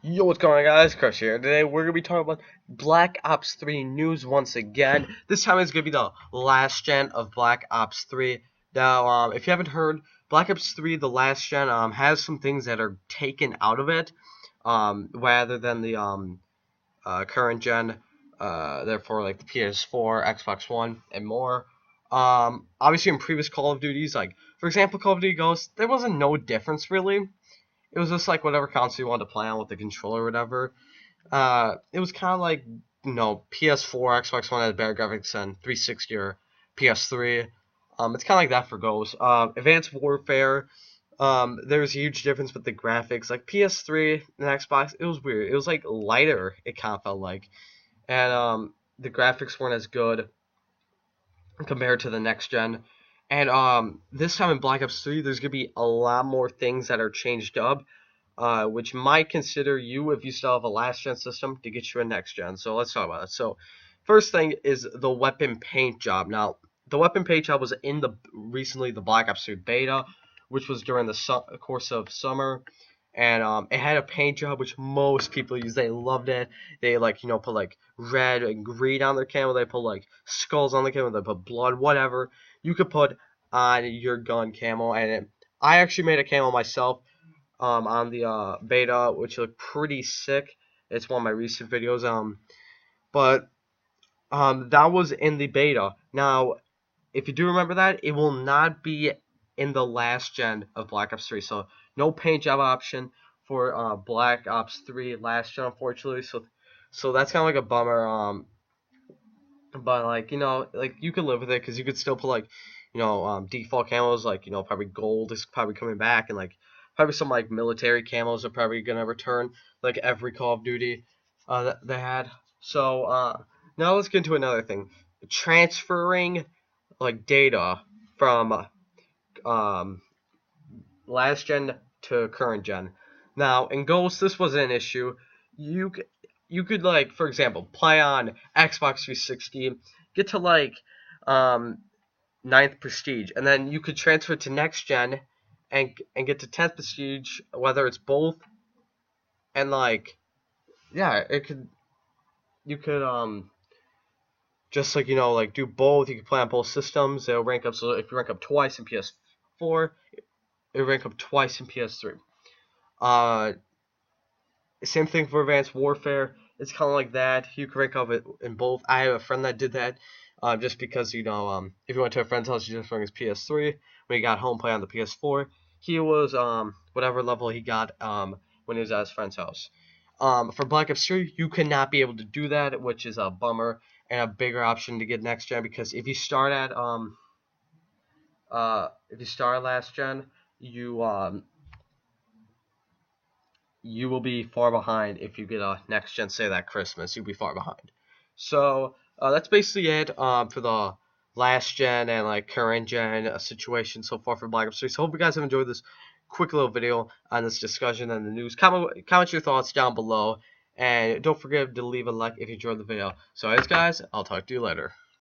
Yo, what's going on, guys? Crush here. Today we're gonna be talking about Black Ops 3 news once again. This time it's gonna be the last gen of Black Ops 3. Now, if you haven't heard, Black Ops 3, the last gen, has some things that are taken out of it, rather than the current gen. Therefore, like the PS4, Xbox One, and more. Obviously, in previous Call of Duties, like for example, Call of Duty Ghosts, there wasn't no difference really. It was just like whatever console you wanted to play on with the controller or whatever. It was kind of like, PS4, Xbox One had better graphics than 360 or PS3. It's kind of like that for Ghost. Advanced Warfare, there was a huge difference with the graphics. Like PS3 and Xbox, it was weird. It was like lighter, it kind of felt like. And the graphics weren't as good compared to the next gen. And this time in Black Ops 3, there's going to be a lot more things that are changed up, which might consider you, if you still have a last gen system, to get you a next gen. So let's talk about it. So first thing is the weapon paint job. Now, the weapon paint job was in recently the Black Ops 3 beta, which was during the course of summer. And it had a paint job which most people use. They loved it. They put like red and green on their camo. They put like skulls on the camo. They put blood, whatever you could put on your gun camo. And I actually made a camo myself on the beta, which looked pretty sick. It's one of my recent videos. But that was in the beta. Now, if you do remember that, it will not be in the last gen of Black Ops 3. So no paint job option for Black Ops 3 last gen, unfortunately. So that's kind of like a bummer. But like like you could live with it because you could still put like default camos like probably gold is probably coming back, and like probably some like military camos are probably gonna return like every Call of Duty that they had. So now let's get into another thing, transferring like data from um, last gen to current gen. Now in Ghost, this wasn't an issue. You you could like, for example, play on Xbox 360, get to like um, ninth prestige, and then you could transfer to next gen and get to 10th prestige, whether it's both, and like yeah, it could you could just like like do both. You could play on both systems. They'll rank up. So if you rank up twice in PS4, it'll rank up twice in PS3. Uh, Same thing for Advanced Warfare. It's kind of like that. You can rank up it in both. I have a friend that did that. Just because if you went to a friend's house, you just bring his PS3. When he got home, play on the PS4. He was whatever level he got when he was at his friend's house. For Black Ops 3, you cannot be able to do that, which is a bummer and a bigger option to get next gen, because if you start last gen, you you will be far behind. If you get a next gen, say that Christmas, you'll be far behind. So that's basically it for the last gen and like current gen situation so far for Black Ops 3. So hope you guys have enjoyed this quick little video on this discussion and the news. Comment your thoughts down below, and don't forget to leave a like if you enjoyed the video. So as guys, I'll talk to you later.